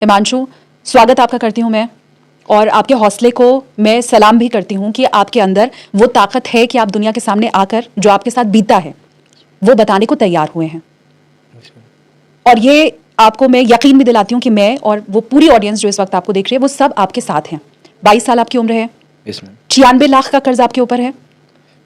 हिमांशु, स्वागत आपका करती हूं मैं, और आपके हौसले को मैं सलाम भी करती हूं कि आपके अंदर वो ताकत है कि आप दुनिया के सामने आकर जो आपके साथ बीता है वो बताने को तैयार हुए हैं। और ये आपको मैं यकीन भी दिलाती हूं कि मैं और वो पूरी ऑडियंस जो इस वक्त आपको देख रही है वो सब आपके साथ हैं। 22 साल आपकी उम्र है, 96 लाख का कर्ज आपके ऊपर है।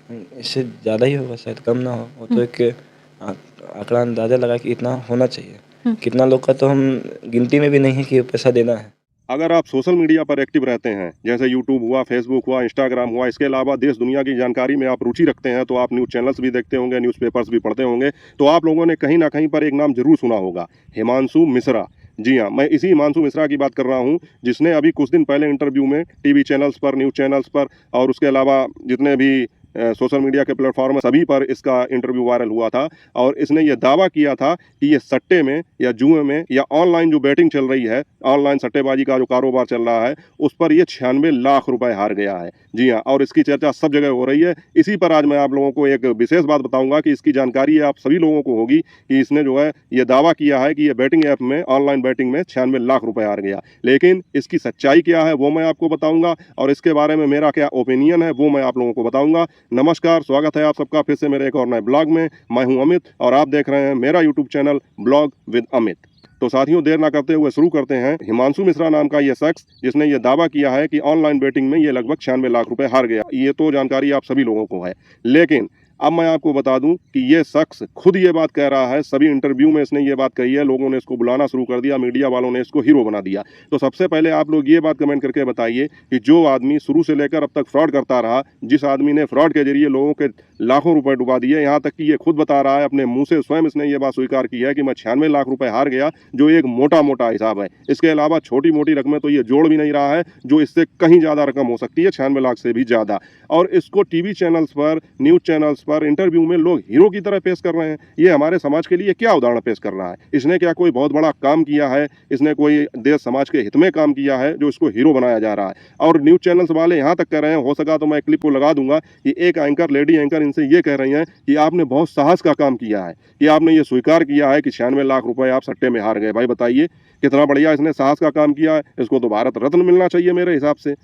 इससे ज़्यादा ही होगा, शायद कम ना हो। वो तो एक आंकड़ा अंदाज़ा लगा कि इतना होना चाहिए। कितना लोग का तो हम गिनती में भी नहीं है कि पैसा देना है। अगर आप सोशल मीडिया पर एक्टिव रहते हैं, जैसे यूट्यूब हुआ, फेसबुक हुआ, इंस्टाग्राम हुआ, इसके अलावा देश दुनिया की जानकारी में आप रुचि रखते हैं, तो आप न्यूज़ चैनल्स भी देखते होंगे, न्यूज़पेपर्स भी पढ़ते होंगे, तो आप लोगों ने कहीं ना कहीं पर एक नाम जरूर सुना होगा, हिमांशु मिश्रा। जी हाँ, मैं इसी हिमांशु मिश्रा की बात कर रहा हूँ, जिसने अभी कुछ दिन पहले इंटरव्यू में टीवी चैनल्स पर, न्यूज़ चैनल्स पर और उसके अलावा जितने भी सोशल मीडिया के प्लेटफॉर्म सभी पर इसका इंटरव्यू वायरल हुआ था। और इसने ये दावा किया था कि ये सट्टे में या जुए में या ऑनलाइन जो बैटिंग चल रही है, ऑनलाइन सट्टेबाजी का जो कारोबार चल रहा है, उस पर ये 96 लाख रुपए हार गया है। जी हाँ, और इसकी चर्चा सब जगह हो रही है। इसी पर आज मैं आप लोगों को एक विशेष बात बताऊंगा कि इसकी जानकारी आप सभी लोगों को होगी कि इसने जो है ये दावा किया है कि ये बैटिंग ऐप में, ऑनलाइन बैटिंग में 96 लाख रुपए हार गया। लेकिन इसकी सच्चाई क्या है वो मैं आपको बताऊंगा, और इसके बारे में मेरा क्या ओपिनियन है वो मैं आप लोगों को बताऊंगा। नमस्कार, स्वागत है आप सबका फिर से मेरे एक और नए ब्लॉग में। मैं हूं अमित और आप देख रहे हैं मेरा YouTube channel blog with Amit. तो साथियों, देर ना करते हुए शुरू करते हैं। हिमांशु मिश्रा नाम का ये शख्स जिसने ये दावा किया है कि ऑनलाइन बैटिंग में ये लगभग 96 लाख रुपए हार गया, ये तो जानकारी आप सभी लोगों को है। लेकिन अब मैं आपको बता दूं कि ये शख्स खुद ये बात कह रहा है, सभी इंटरव्यू में इसने ये बात कही है, लोगों ने इसको बुलाना शुरू कर दिया, मीडिया वालों ने इसको हीरो बना दिया। तो सबसे पहले आप लोग ये बात कमेंट करके बताइए कि जो आदमी शुरू से लेकर अब तक फ्रॉड करता रहा, जिस आदमी ने फ्रॉड के जरिए लोगों के लाखों रुपए डुबा दिए, यहाँ तक कि ये खुद बता रहा है अपने मुंह से, स्वयं इसने ये बात स्वीकार की है कि मैं 96 लाख रुपए हार गया, जो एक मोटा मोटा हिसाब है। इसके अलावा छोटी मोटी रकमें तो ये जोड़ भी नहीं रहा है, जो इससे कहीं ज़्यादा रकम हो सकती है, 96 लाख से भी ज़्यादा। और इसको टीवी चैनल्स पर, न्यूज़ चैनल्स पर इंटरव्यू में लोग हीरो की तरह पेश कर रहे हैं। ये हमारे समाज के लिए क्या उदाहरण पेश कर रहा है? इसने क्या कोई बहुत बड़ा काम किया है? इसने कोई देश समाज के हित में काम किया है जो इसको हीरो बनाया जा रहा है? और न्यूज़ चैनल्स वाले यहाँ तक कह रहे हैं, हो सका तो मैं क्लिप को लगा दूंगा, कि एक एंकर, लेडी एंकर इनसे ये कह रही हैं कि आपने बहुत साहस का काम किया है, कि आपने ये स्वीकार किया है कि 96 लाख रुपए आप सट्टे में हार गए। भाई बताइए, कितना बढ़िया इसने साहस का काम किया है। इसको तो भारत रत्न मिलना चाहिए मेरे हिसाब से।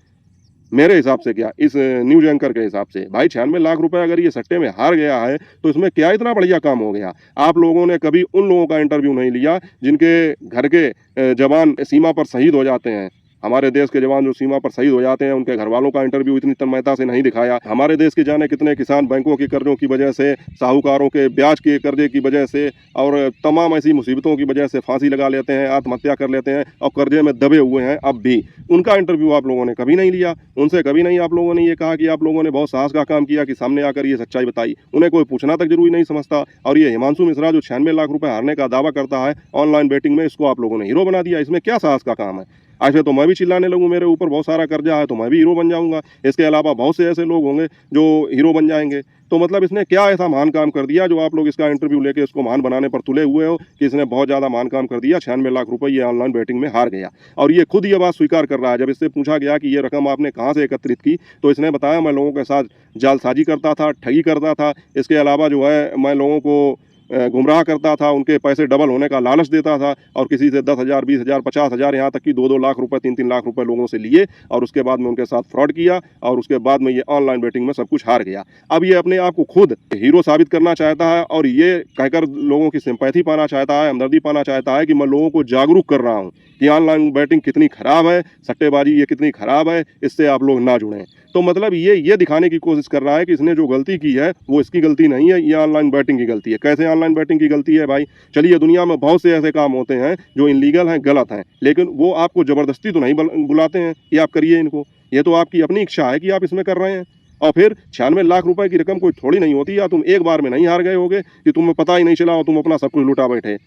मेरे हिसाब से क्या, इस न्यूज एंकर के हिसाब से। भाई 96 लाख रुपए अगर ये सट्टे में हार गया है तो इसमें क्या इतना बढ़िया काम हो गया? आप लोगों ने कभी उन लोगों का इंटरव्यू नहीं लिया जिनके घर के जवान सीमा पर शहीद हो जाते हैं। हमारे देश के जवान जो सीमा पर शहीद हो जाते हैं, उनके घर वालों का इंटरव्यू इतनी तन्मयता से नहीं दिखाया। हमारे देश के जाने कितने किसान बैंकों के कर्जों की वजह से, साहूकारों के ब्याज के कर्जे की वजह से और तमाम ऐसी मुसीबतों की वजह से फांसी लगा लेते हैं, आत्महत्या कर लेते हैं और कर्जे में दबे हुए हैं अब भी। उनका इंटरव्यू आप लोगों ने कभी नहीं लिया। उनसे कभी नहीं आप लोगों ने ये कहा कि आप लोगों ने बहुत साहस का काम किया, कि सामने आकर ये सच्चाई बताई। उन्हें कोई पूछना तक जरूरी नहीं समझता। और ये हिमांशु मिश्रा जो 96 लाख रुपए हारने का दावा करता है ऑनलाइन बैटिंग में, इसको आप लोगों ने हीरो बना दिया। इसमें क्या साहस का काम है? ऐसे तो मैं भी चिल्लाने लगूं, मेरे ऊपर बहुत सारा कर्जा है तो मैं भी हीरो बन जाऊंगा। इसके अलावा बहुत से ऐसे लोग होंगे जो हीरो बन जाएंगे। तो मतलब इसने क्या ऐसा महान काम कर दिया जो आप लोग इसका इंटरव्यू लेके इसको महान बनाने पर तुले हुए हो, कि इसने बहुत ज़्यादा महान काम कर दिया, 96 लाख रुपए ये ऑनलाइन बैटिंग में हार गया। और ये खुद ये बात स्वीकार कर रहा है। जब इससे पूछा गया कि ये रकम आपने कहाँ से एकत्रित की, तो इसने बताया मैं लोगों के साथ जालसाजी करता था, ठगी करता था। इसके अलावा जो है मैं लोगों को गुमराह करता था, उनके पैसे डबल होने का लालच देता था, और किसी से 10,000, 20,000, 50,000, यहाँ तक कि 2-2 लाख रुपए, 3-3 लाख रुपए लोगों से लिए, और उसके बाद में उनके साथ फ्रॉड किया, और उसके बाद में ये ऑनलाइन बैटिंग में सब कुछ हार गया। अब ये अपने आप को खुद हीरो साबित करना चाहता है, और ये कहकर लोगों की सिंपैथी पाना चाहता है, हमदर्दी पाना चाहता है कि मैं लोगों को जागरूक कर रहा हूँ कि ऑनलाइन बैटिंग कितनी खराब है, सट्टेबाजी ये कितनी खराब है, इससे आप लोग ना जुड़ें। तो मतलब ये दिखाने की कोशिश कर रहा है कि इसने जो गलती की है वो इसकी गलती नहीं है, ये ऑनलाइन बैटिंग की गलती है। कैसे ऑनलाइन बैटिंग की गलती है भाई? चलिए, दुनिया में बहुत से ऐसे काम होते हैं जो इनलीगल हैं, गलत हैं, लेकिन वो आपको ज़बरदस्ती तो नहीं बुलाते हैं कि आप करिए इनको। ये तो आपकी अपनी इच्छा है कि आप इसमें कर रहे हैं। और फिर 96 लाख रुपए की रकम कोई थोड़ी नहीं होती, या तुम एक बार में नहीं हार गए होगे कि तुम्हें पता ही नहीं चला और तुम अपना सब कुछ लुटा बैठे।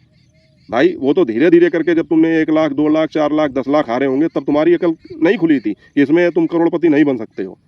भाई वो तो धीरे धीरे करके, जब तुमने 1 लाख, 2 लाख, 4 लाख, 10 लाख हारे होंगे, तब तुम्हारी अकल नहीं खुली थी कि इसमें तुम करोड़पति नहीं बन सकते हो।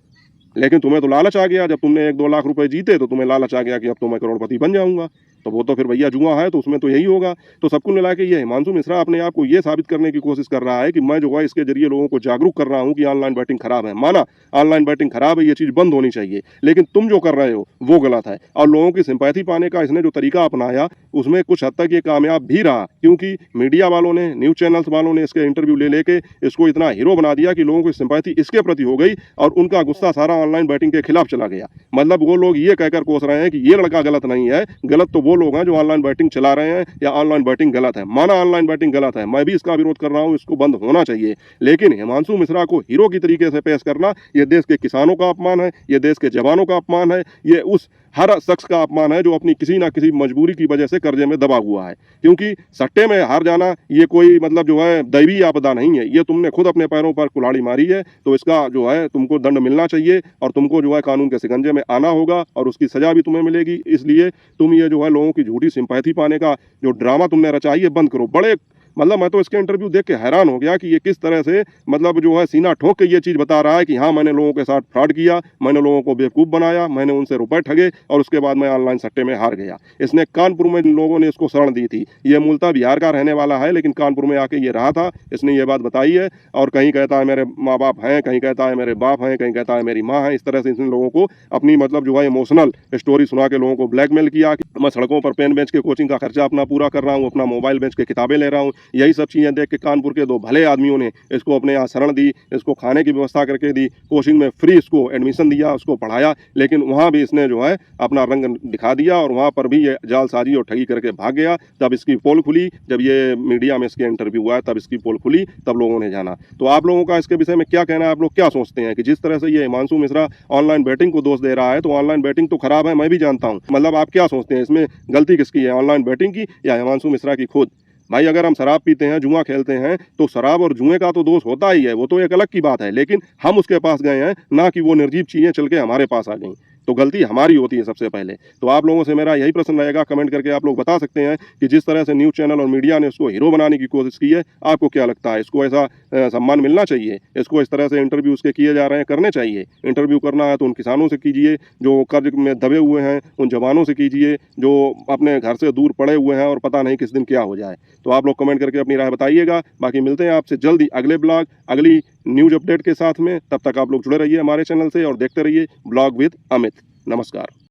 लेकिन तुम्हें तो लालच आ गया, जब तुमने 1-2 लाख रुपए जीते तो तुम्हें लालच आ गया कि अब तो मैं करोड़पति बन जाऊंगा। तो वो तो फिर भैया जुआ है, तो उसमें तो यही होगा। तो सब कुल मिला के ये हिमांशु मिश्रा अपने आप को ये साबित करने की कोशिश कर रहा है कि मैं जो है इसके जरिए लोगों को जागरूक कर रहा हूँ कि ऑनलाइन बैटिंग खराब है। माना ऑनलाइन बैटिंग खराब है, ये चीज़ बंद होनी चाहिए, लेकिन तुम जो कर रहे हो वो गलत है। और लोगों की सिंपैथी पाने का इसने जो तरीका अपनाया उसमें कुछ हद तक ये कामयाब भी रहा, क्योंकि मीडिया वालों ने, न्यूज़ चैनल्स वालों ने इसके इंटरव्यू ले लेके इसको इतना हीरो बना दिया कि लोगों की सिंपैथी इसके प्रति हो गई और उनका गुस्सा सारा ऑनलाइन बैटिंग के खिलाफ चला गया। मतलब वो लोग ये कहकर कोस रहे हैं कि ये लड़का गलत नहीं है, गलत तो वो लोग हैं जो ऑनलाइन बैटिंग चला रहे हैं या ऑनलाइन बैटिंग गलत है। माना ऑनलाइन बैटिंग गलत है, मैं भी इसका विरोध कर रहा हूँ, इसको बंद होना चाहिए, लेकिन हिमांशु मिश्रा को हीरो की तरीके से पेश करना ये देश के किसानों का अपमान है, ये देश के जवानों का अपमान है, ये उस हर शख्स का अपमान है जो अपनी किसी ना किसी मजबूरी की वजह से कर्जे में दबा हुआ है। क्योंकि सट्टे में हार जाना ये कोई मतलब जो है दैवी आपदा नहीं है, ये तुमने खुद अपने पैरों पर कुल्हाड़ी मारी है, तो इसका जो है तुमको दंड मिलना चाहिए और तुमको जो है कानून के शिकंजे में आना होगा और उसकी सजा भी तुम्हें मिलेगी। इसलिए तुम ये जो है लोगों की झूठी सिंपैथी पाने का जो ड्रामा तुमने रचा है ये बंद करो। बड़े मतलब मैं तो इसके इंटरव्यू देख के हैरान हो गया कि ये किस तरह से मतलब जो है सीना ठोक के ये चीज़ बता रहा है कि हाँ मैंने लोगों के साथ फ्रॉड किया, मैंने लोगों को बेवकूफ़ बनाया, मैंने उनसे रुपए ठगे और उसके बाद मैं ऑनलाइन सट्टे में हार गया। इसने कानपुर में लोगों ने इसको शरण दी थी, ये मूलतः बिहार का रहने वाला है लेकिन कानपुर में आके ये रहा था, इसने ये बात बताई है। और कहीं कहता है मेरे माँ बाप हैं, कहीं कहता है मेरे बाप हैं, कहीं कहता है मेरी माँ है। इस तरह से इसने लोगों को अपनी मतलब जो है इमोशनल स्टोरी सुना के लोगों को ब्लैकमेल किया कि मैं सड़कों पर पेन बेच के कोचिंग का खर्चा अपना पूरा कर रहा हूँ, अपना मोबाइल बेच के किताबें ले रहा हूँ। यही सब चीज़ें देख के कानपुर के दो भले आदमियों ने इसको अपने यहाँ शरण दी, इसको खाने की व्यवस्था करके दी, कोचिंग में फ्री इसको एडमिशन दिया, उसको पढ़ाया, लेकिन वहाँ भी इसने जो है अपना रंग दिखा दिया और वहाँ पर भी ये जालसाजी और ठगी करके भाग गया। तब इसकी पोल खुली, जब ये मीडिया में इसके इंटरव्यू हुआ तब इसकी पोल खुली, तब लोगों ने जाना। तो आप लोगों का इसके विषय में क्या कहना है? आप लोग क्या सोचते हैं कि जिस तरह से ये हिमांशु मिश्रा ऑनलाइन बैटिंग को दोष दे रहा है, तो ऑनलाइन बैटिंग तो खराब है, मैं भी जानता हूँ, मतलब आप क्या सोचते हैं इसमें गलती किसकी है, ऑनलाइन बैटिंग की या हिमांशु मिश्रा की खुद? भाई अगर हम शराब पीते हैं, जुआ खेलते हैं, तो शराब और जुए का तो दोष होता ही है, वो तो एक अलग की बात है, लेकिन हम उसके पास गए हैं, ना कि वो निर्जीव चीज़ें चल के हमारे पास आ गई। तो गलती हमारी होती है सबसे पहले। तो आप लोगों से मेरा यही प्रश्न रहेगा, कमेंट करके आप लोग बता सकते हैं कि जिस तरह से न्यूज़ चैनल और मीडिया ने उसको हीरो बनाने की कोशिश की है, आपको क्या लगता है? इसको ऐसा सम्मान मिलना चाहिए? इसको इस तरह से इंटरव्यू उसके किए जा रहे हैं, करने चाहिए। इंटरव्यू करना है तो उन किसानों से कीजिए जो कर्ज में दबे हुए हैं, उन जवानों से कीजिए जो अपने घर से दूर पड़े हुए हैं और पता नहीं किस दिन क्या हो जाए। तो आप लोग कमेंट करके अपनी राय बताइएगा। बाकी मिलते हैं आपसे जल्दी अगले ब्लॉग, अगली न्यूज़ अपडेट के साथ में। तब तक आप लोग जुड़े रहिए हमारे चैनल से और देखते रहिए ब्लॉग विद अमित। नमस्कार।